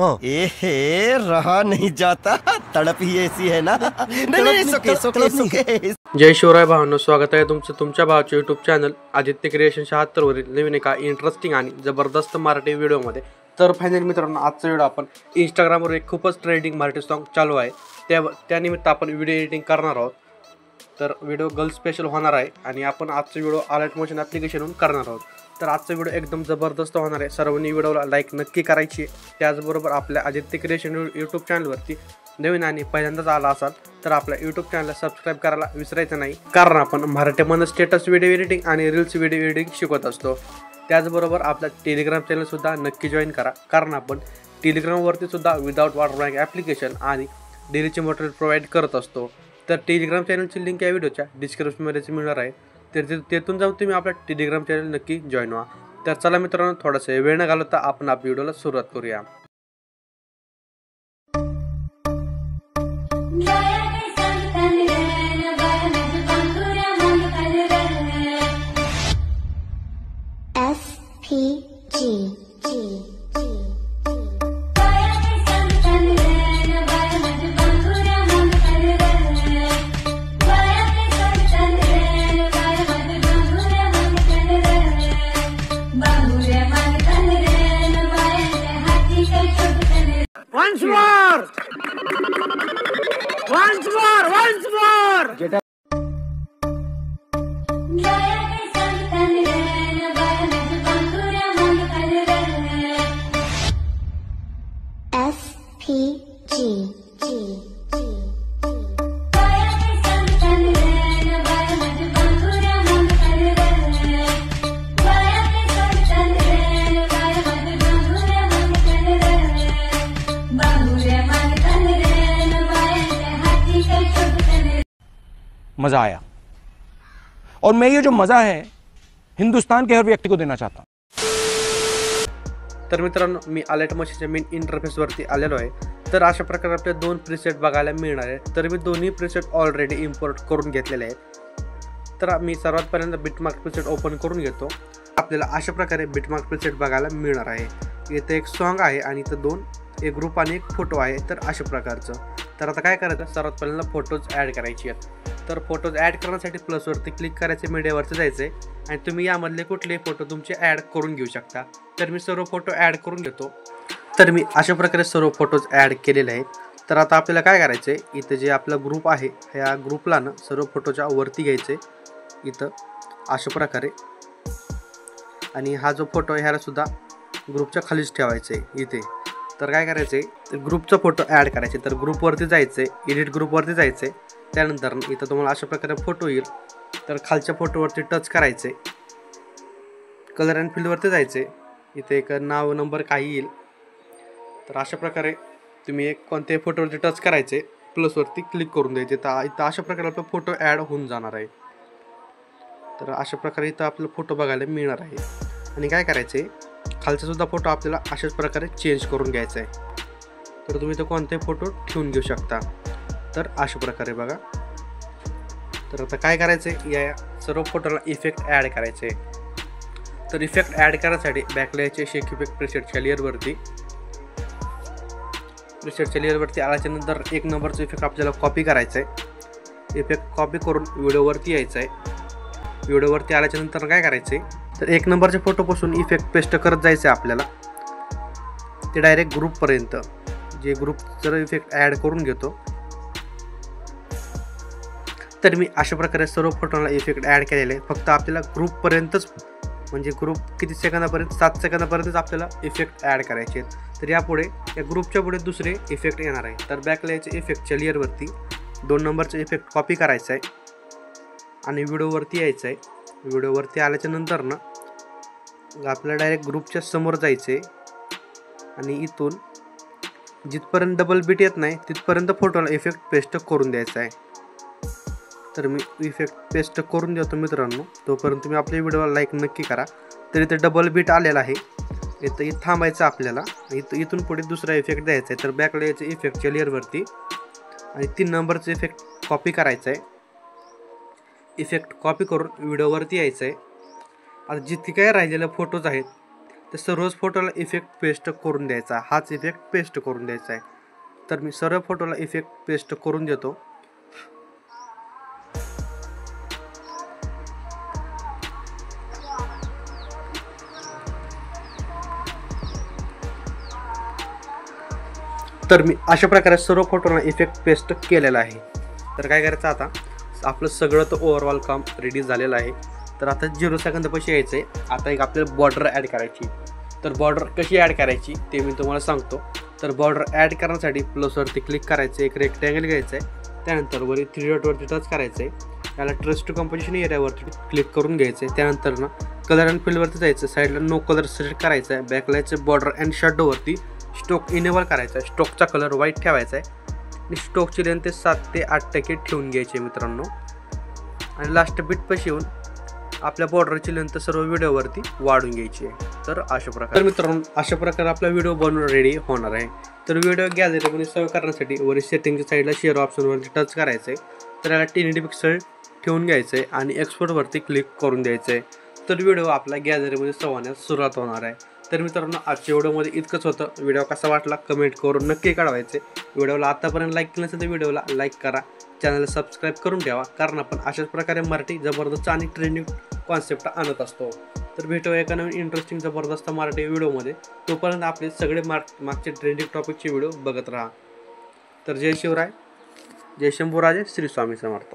ए रहा नहीं जाता, तड़प ही ऐसी है ना। नहीं, सुके। जय शिवराय भावांनो, स्वागत आहे तुमचं तुमच्या भावाच्या यूट्यूब चॅनल आदित्य क्रिएशन 76 वरील नवीन एका इंटरेस्टिंग आणि जबरदस्त मराठी व्हिडिओमध्ये। तर फायनली मित्रांनो, आजचा व्हिडिओ आपण इंस्टाग्रामवर एक खूपच ट्रेंडिंग मराठी सॉन्ग चालू आहे त्यानिमित्त आपण व्हिडिओ एडिटिंग करणार आहोत। तर व्हिडिओ गर्ल स्पेशल होणार आहे आणि आपण आजचा व्हिडिओ अलर्ट मोशन ॲप्लिकेशनवरून करणार आहोत। तर आजचा व्हिडिओ एकदम जबरदस्त होणार आहे। सर्वांनी व्हिडिओला लाईक नक्की करायची। त्याचबरोबर आपल्या आदित्य क्रिएशन यूट्यूब चॅनलवरती नवीन आणि पहिल्यांदाच आला असाल तर आपल्या यूट्यूब चॅनलला सबस्क्राईब करायला विसरायचं नाही, कारण आपण मराठीमध्ये स्टेटस व्हिडिओ एडिटिंग आणि रील्स व्हिडिओ एडिटिंग शिकवत असतो। त्याचबरोबर आपला टेलिग्राम चॅनलसुद्धा नक्की जॉईन करा, कारण आपण टेलिग्रामवरती सुद्धा विदाउट वॉटर रँक ॲप्लिकेशन आणि डेलीचे मटेरियल प्रोव्हाइड करत असतो। तर टेलिग्राम चॅनलची लिंक या व्हिडिओच्या डिस्क्रिप्शनमध्येच मिळणार आहे। तर तेथून जाऊन तुम्ही आपल्या टेलिग्राम चॅनल नक्की जॉईन व्हा। तर चला मित्रांनो, थोडासा वेळ न घालवता आपण आपल्या व्हिडिओला सुरुवात करूया। Once more! Once more! Once more! Get up. मज़ा आया और मैं ये जो मज़ा है हिंदुस्तान के हर व्यक्ति को देना चाहता हूँ। तर मित्रांनो, मी अलर्ट मशीनच्या मेन इंटरफेसवरती आलेलो आहे। तर अशा प्रकारे आपले दोन प्रीसेट बघायला मिळणार आहे। तर मी दोन्ही प्रीसेट ऑलरेडी इम्पोर्ट करून घेतलेले आहेत। तर मी सर्वात पहिल्यांदा बिटमार्क प्रीसेट ओपन करून घेतो। आपल्याला अशा प्रकारे बिटमार्क प्रीसेट बघायला मिळणार आहे। इथे एक सॉन्ग आहे आणि इथं एक ग्रुप आणि एक फोटो आहे। तर अशा प्रकारचं तर आता काय करायचं, सर्वात पहिल्यांदा फोटोज ॲड करायची आहेत। तर फोटोज ॲड करण्यासाठी प्लसवरती क्लिक करायचे, मीडियावरती जायचं आहे आणि तुम्ही यामधले कुठलेही फोटो तुमचे ॲड करून घेऊ शकता। तर मी सर्व फोटो ॲड करून घेतो। तर मी अशा प्रकारे सर्व फोटोज ॲड केलेले आहेत। तर आता आपल्याला काय करायचं आहे, इथं जे आपला ग्रुप आहे ह्या ग्रुपला ना सर्व फोटोच्या वरती घ्यायचे इथं अशा प्रकारे, आणि हा जो फोटो आहे ह्याला सुद्धा ग्रुपच्या खालीच ठेवायचं आहे इथे। तर काय करायचं आहे, ग्रुपचा फोटो ॲड करायचे। तर ग्रुपवरती जायचं आहे, एडिट ग्रुपवरती जायचं आहे। त्यानंतर इथं तुम्हाला अशा प्रकारे फोटो येईल। तर खालच्या फोटोवरती टच करायचे, कलर अँड फील्डवरती जायचे, इथे एक नाव नंबर काही येईल। तर अशा प्रकारे तुम्ही एक कोणत्याही फोटोवरती टच करायचे, प्लसवरती क्लिक करून द्यायचे। तर इथं अशा प्रकारे आपला फोटो ॲड होऊन जाणार आहे। तर अशा प्रकारे इथं आपला फोटो बघायला मिळणार आहे। आणि काय करायचे, खालचा सुद्धा फोटो आपल्याला अशाच प्रकारे चेंज करून घ्यायचा आहे। तर तुम्ही इथं कोणतेही फोटो ठेवून घेऊ शकता। तर अशा प्रकारे बघा। तर आता काय करायचं आहे, या सर्व फोटोला इफेक्ट ॲड करायचे। तर इफेक्ट ॲड करण्यासाठी बॅकलायचे शेक इफेक्ट प्रीसेटच्या लेअरवरती आल्याच्यानंतर एक नंबरचा इफेक्ट आपल्याला कॉपी करायचा आहे। इफेक्ट कॉपी करून व्हिडिओवरती यायचं आहे। व्हिडिओवरती आल्याच्यानंतर काय करायचं आहे, तर एक नंबरच्या फोटोपासून इफेक्ट पेस्ट करत जायचं आहे आपल्याला, ते डायरेक्ट ग्रुपपर्यंत, जे ग्रुप जर इफेक्ट ॲड करून घेतो। तर मी अशा प्रकारे सर्व फोटोला इफेक्ट ॲड केलेले आहे। फक्त आपल्याला ग्रुपपर्यंतच, म्हणजे ग्रुप किती सेकंदापर्यंत, 7 सेकंदापर्यंतच आपल्याला इफेक्ट ॲड करायचे आहेत। तर यापुढे या ग्रुपच्या पुढे दुसरे इफेक्ट येणार आहे। तर बॅकलायच्या इफेक्टच्या लेअरवरती 2 नंबरचा इफेक्ट कॉपी करायचा आहे आणि व्हिडिओवरती यायचं आहे। व्हिडिओवरती आल्याच्यानंतर ना आपल्याला डायरेक्ट ग्रुपच्या समोर जायचं आहे आणि इथून जिथपर्यंत डबल बीट येत नाही तिथपर्यंत फोटोला इफेक्ट पेस्ट करून द्यायचा आहे। तर मी इफेक्ट पेस्ट करून देतो मित्रांनो, तोपर्यंत तुम्ही आपल्या व्हिडिओला लाईक नक्की करा। तर इथे डबल बीट आलेला आहे, इथं थांबायचं आपल्याला, इथून पुढे दुसरा इफेक्ट द्यायचा आहे। तर बॅकला यायचं इफेक्टच्या लेअरवरती आणि 3 नंबरचं इफेक्ट कॉपी करायचं आहे। इफेक्ट कॉपी करून व्हिडिओवरती यायचं आहे। आता जितके काय राहिलेले फोटोज आहेत त्या सर्वच फोटोला इफेक्ट पेस्ट करून द्यायचा, हाच इफेक्ट पेस्ट करून द्यायचा आहे. तर मी सर्व फोटोला इफेक्ट पेस्ट करून देतो. तर मी अशा प्रकारे सर्व फोटोला इफेक्ट पेस्ट केलेला आहे. तर काय करायचं, आता आपलं सगळं तर ओव्हरऑल काम रेडी झालेलं आहे. तर आता 0 सेकंदापाशी यायचं आहे. आता एक आपल्याला बॉर्डर ॲड करायची. तर बॉर्डर कशी ॲड करायची ते मी तुम्हाला सांगतो. तर बॉर्डर ॲड करण्यासाठी प्लसवरती क्लिक करायचं, एक रेक्टँगल घ्यायचं आहे, त्यानंतर वरी 3 डॉटवरती टच करायचं आहे, त्याला ट्रेस टू कंपोजिशन एरियावरती क्लिक करून घ्यायचं आहे. त्यानंतर ना कलर अँड फिलवरती जायचं, साईडला नो कलर सिलेक्ट करायचं आहे, बॅकलाईटचं बॉर्डर अँड शॅडोवरती स्टोक इनेबल करायचा आहे, स्टोकचा कलर व्हाईट ठेवायचा आहे आणि स्टोकची लेंथ 7 ते 8% ठेवून घ्यायची आहे मित्रांनो. आणि लास्ट बिटपाशी येऊन आपल्या बॉर्डरची लेंथ सर्व व्हिडिओवरती वाढून घ्यायची आहे. तर अशा प्रकारे मित्रांनो अशा प्रकारे आपला व्हिडिओ बनवून रेडी होणार आहे. तर व्हिडिओ गॅलरीमध्ये सेव्ह करण्यासाठी वरील सेटिंगच्या साईडला शेअर ऑप्शनवरती टच करायचं आहे, तर याला 1080 पिक्सल ठेवून घ्यायचं आहे आणि एक्सपोर्टवरती क्लिक करून द्यायचं आहे. तर व्हिडिओ आपला गॅलरीमध्ये सेव्ह होण्यास सुरुवात होणार आहे. तर मित्रांनो आजच्या व्हिडिओमध्ये इतकंच होतं. व्हिडिओ कसा वाटला कमेंट करून नक्की कळवायचे. व्हिडिओला आतापर्यंत लाईक केलं असेल तर व्हिडिओला लाईक करा, चॅनलला सबस्क्राईब करून ठेवा, कारण आपण अशाच प्रकारे मराठी जबरदस्त आणि ट्रेंडिंग कॉन्सेप्ट आणत असतो. तर भेटूया एका नवीन इंटरेस्टिंग जबरदस्त मराठी व्हिडिओमध्ये. तोपर्यंत आपले सगळे मागचे ट्रेंडिंग टॉपिकचे व्हिडिओ बघत राहा. तर जय शिवराय, जय शंभूराजे, श्री स्वामी समर्थ.